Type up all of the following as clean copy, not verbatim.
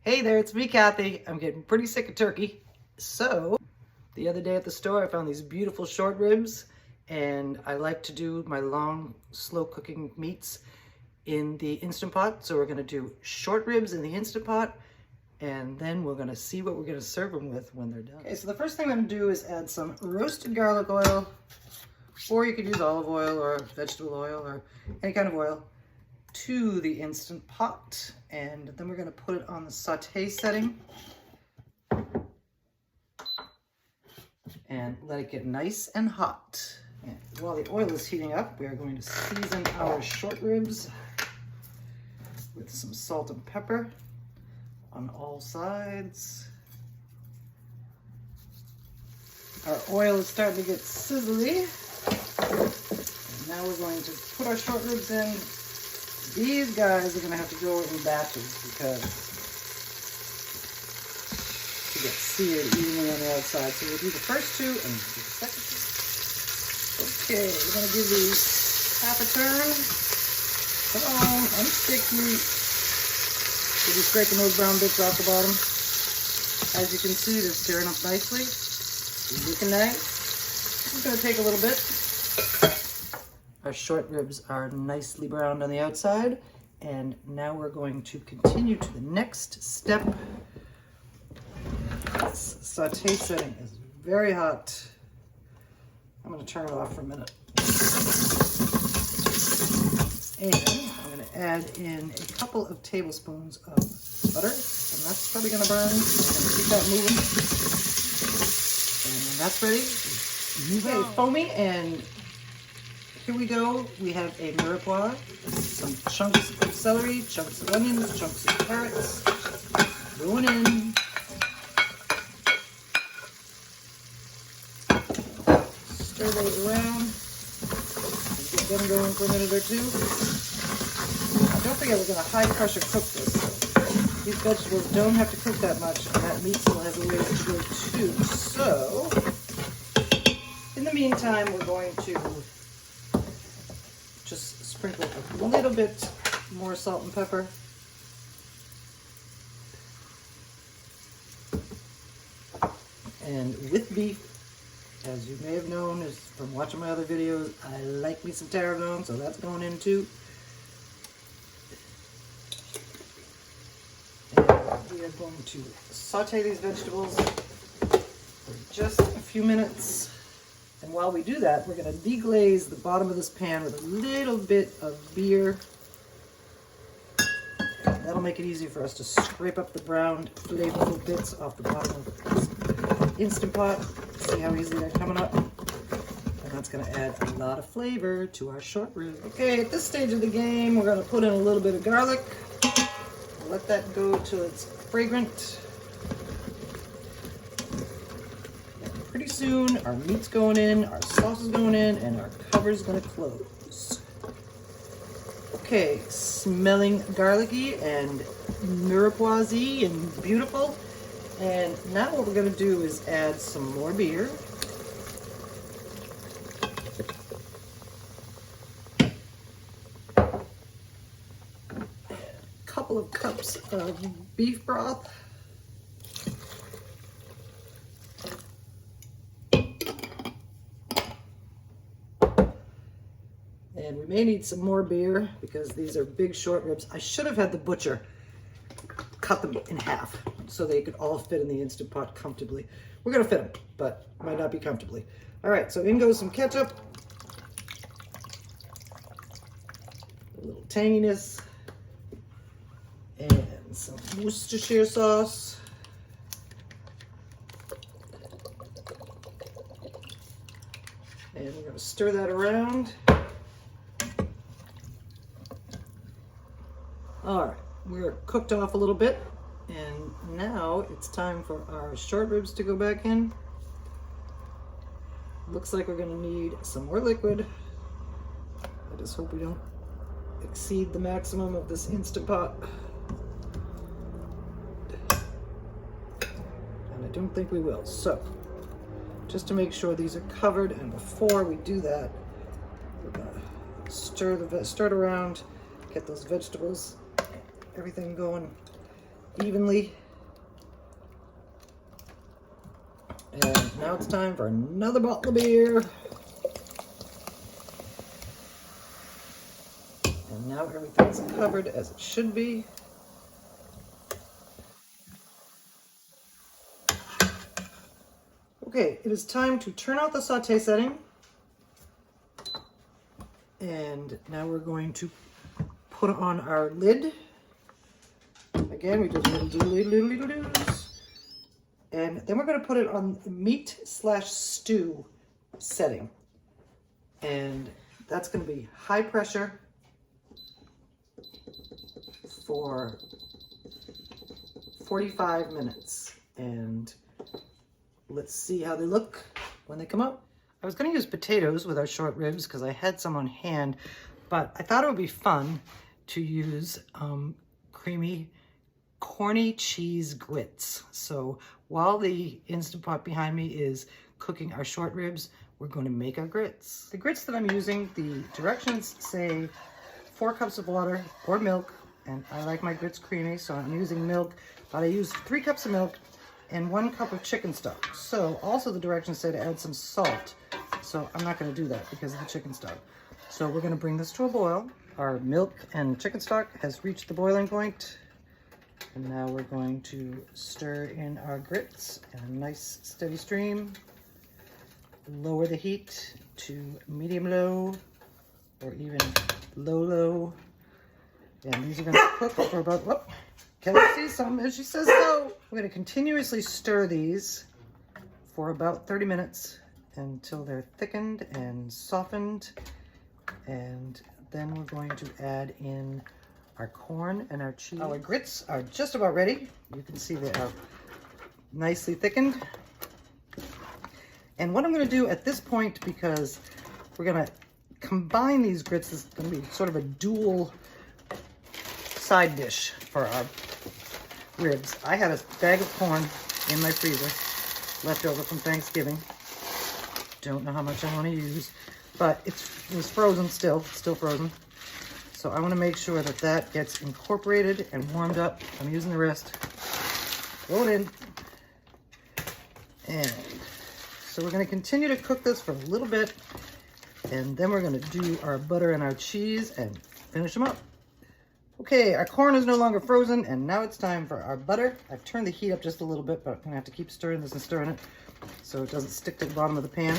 Hey there, it's me, Kathy. I'm getting pretty sick of turkey. So, the other day at the store, I found these beautiful short ribs, and I like to do my long, slow cooking meats in the Instant Pot. So we're gonna do short ribs in the Instant Pot, and then we're gonna see what we're gonna serve them with when they're done. Okay, so the first thing I'm gonna do is add some roasted garlic oil, or you could use olive oil or vegetable oil or any kind of oil, to the Instant Pot, and then we're going to put it on the saute setting and let it get nice and hot. And while the oil is heating up, we are going to season our short ribs with some salt and pepper on all sides. Our oil is starting to get sizzly, and now we're going to put our short ribs in. These guys are going to have to go in batches because to get seared evenly on the outside. So we'll do the first two and we'll do the second two. Okay, we're going to give these half a turn. Come on, unstick you. We'll be scraping those brown bits off the bottom. As you can see, they're stirring up nicely. Looking nice. This is going to take a little bit. Our short ribs are nicely browned on the outside, and now we're going to continue to the next step. This saute setting is very hot. I'm going to turn it off for a minute. And I'm going to add in a couple of tablespoons of butter, and that's probably going to burn. So I'm going to keep that moving. And when that's ready, move it foamy, and here we go. We have a mirepoix, some chunks of celery, chunks of onions, chunks of carrots going in. Stir those around. Get them going for a minute or two. Now, don't forget, we're going to high pressure cook this. So these vegetables don't have to cook that much, and that meat still has a ways to go too. So, in the meantime, we're going to just sprinkle a little bit more salt and pepper. And with beef, as you may have known is from watching my other videos, I like me some tarragon, so that's going in too. And we are going to saute these vegetables for just a few minutes. And while we do that, we're going to deglaze the bottom of this pan with a little bit of beer. That'll make it easy for us to scrape up the browned, flavorful bits off the bottom of this Instant Pot. See how easily they're coming up? And that's going to add a lot of flavor to our short rib. Okay, at this stage of the game, we're going to put in a little bit of garlic. Let that go till it's fragrant. Pretty soon, our meat's going in, our sauce is going in, and our cover's going to close. Okay, smelling garlicky and mirepoix-y and beautiful. And now what we're going to do is add some more beer. A couple of cups of beef broth. And we may need some more beer because these are big short ribs. I should have had the butcher cut them in half so they could all fit in the Instant Pot comfortably. We're gonna fit them, but might not be comfortably. All right, so in goes some ketchup, a little tanginess, and some Worcestershire sauce. And we're gonna stir that around. All right, we're cooked off a little bit, and now it's time for our short ribs to go back in. Looks like we're gonna need some more liquid. I just hope we don't exceed the maximum of this Instant Pot. And I don't think we will. So, just to make sure these are covered, and before we do that, we're gonna stir it around, get those vegetables, everything going evenly. And now it's time for another bottle of beer. And now everything's covered as it should be. Okay, it is time to turn off the saute setting. And now we're going to put on our lid. Again, we do little doodly. And then we're going to put it on meat/stew setting. And that's going to be high pressure for 45 minutes. And let's see how they look when they come out. I was going to use potatoes with our short ribs because I had some on hand, but I thought it would be fun to use creamy Corny cheese grits. So while the Instant Pot behind me is cooking our short ribs, we're going to make our grits. The grits that I'm using, the directions say 4 cups of water or milk, and I like my grits creamy, so I'm using milk, but I use 3 cups of milk and 1 cup of chicken stock. So also the directions say to add some salt. So I'm not going to do that because of the chicken stock. So we're going to bring this to a boil. Our milk and chicken stock has reached the boiling point. And now we're going to stir in our grits in a nice steady stream. Lower the heat to medium-low or even low-low. And these are going to cook for about, whoop, Kelly sees something and she says go. We're going to continuously stir these for about 30 minutes until they're thickened and softened. And then we're going to add in our corn and our cheese. Our grits are just about ready. You can see they are nicely thickened. And what I'm going to do at this point, because we're going to combine these grits, this is going to be sort of a dual side dish for our ribs. I had a bag of corn in my freezer, left over from Thanksgiving. Don't know how much I want to use, but it was frozen still, it's still frozen. So I want to make sure that that gets incorporated and warmed up. I'm using the rest. Throw it in. And so we're going to continue to cook this for a little bit, and then we're going to do our butter and our cheese and finish them up. Okay, our corn is no longer frozen, and now it's time for our butter. I've turned the heat up just a little bit, but I'm going to have to keep stirring this and stirring it so it doesn't stick to the bottom of the pan.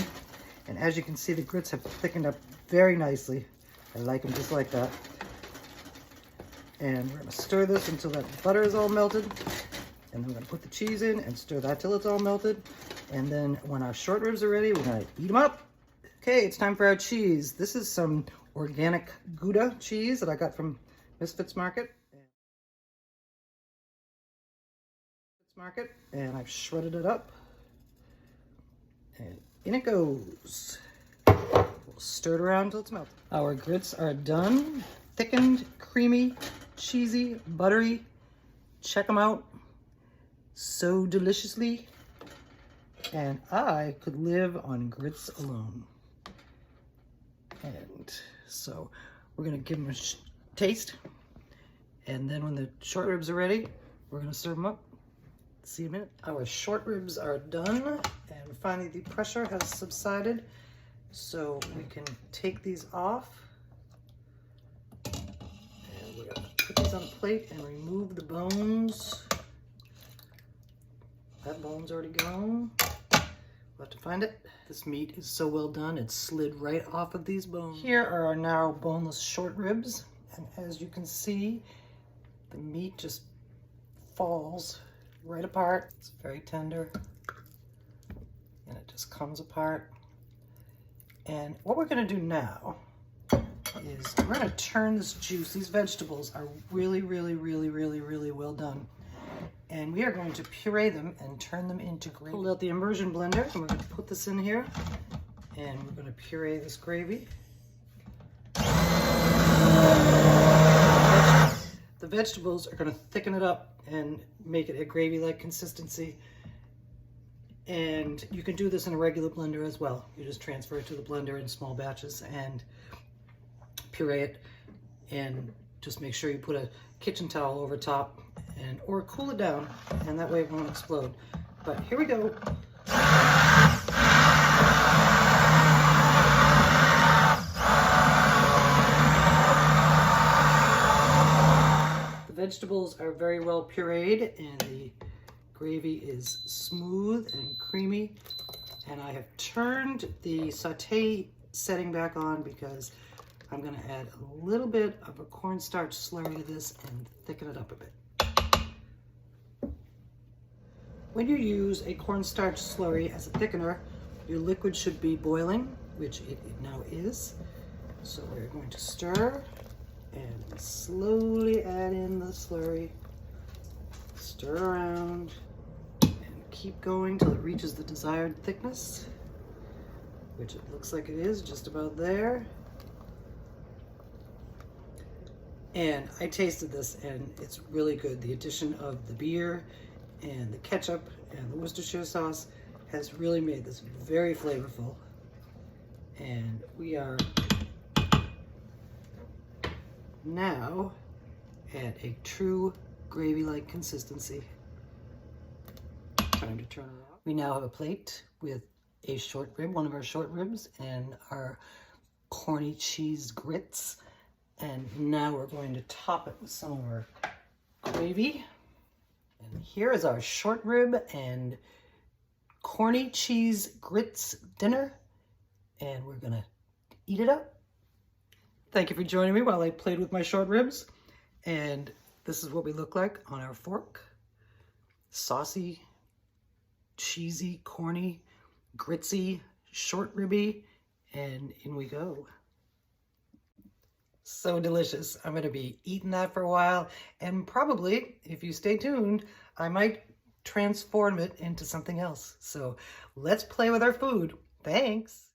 And as you can see, the grits have thickened up very nicely. I like them just like that. And we're going to stir this until that butter is all melted. And then we're going to put the cheese in and stir that till it's all melted. And then when our short ribs are ready, we're going to eat them up. Okay, it's time for our cheese. This is some organic Gouda cheese that I got from Misfits Market. And I've shredded it up. And in it goes. We'll stir it around until it's melted. Our grits are done. Thickened, creamy, cheesy, buttery. Check them out. So deliciously. And I could live on grits alone. And so we're going to give them a taste. And then when the short ribs are ready, we're going to serve them up. See you in a minute. Our short ribs are done. And finally the pressure has subsided. So we can take these off. And we're going to put these on a plate and remove the bones. That bone's already gone. We'll have to find it. This meat is so well done, it slid right off of these bones. Here are our now boneless short ribs. And as you can see, the meat just falls right apart. It's very tender. And it just comes apart. And what we're gonna do now is we're gonna turn this juice. These vegetables are really, really, really, really, really well done. And we are going to puree them and turn them into gravy. Pulled out the immersion blender and we're going to put this in here. And we're going to puree this gravy. The vegetables are going to thicken it up and make it a gravy-like consistency. And you can do this in a regular blender as well. You just transfer it to the blender in small batches and puree it. And just make sure you put a kitchen towel over top and or cool it down, and that way it won't explode. But here we go. The vegetables are very well pureed and the gravy is smooth and creamy. And I have turned the saute setting back on because I'm going to add a little bit of a cornstarch slurry to this and thicken it up a bit. When you use a cornstarch slurry as a thickener, your liquid should be boiling, which it now is. So we're going to stir and slowly add in the slurry. Stir around and keep going till it reaches the desired thickness, which it looks like it is, just about there. And I tasted this and it's really good. The addition of the beer and the ketchup and the Worcestershire sauce has really made this very flavorful. And we are now at a true gravy-like consistency. Time to turn it off. We now have a plate with a short rib, one of our short ribs, and our Corny cheese grits. And now we're going to top it with some of our gravy. And here is our short rib and Corny cheese grits dinner. And we're gonna eat it up. Thank you for joining me while I played with my short ribs. And this is what we look like on our fork. Saucy, cheesy, corny, gritsy, short ribby, and in we go. So delicious. I'm going to be eating that for a while, and probably, if you stay tuned, I might transform it into something else. So let's play with our food. Thanks.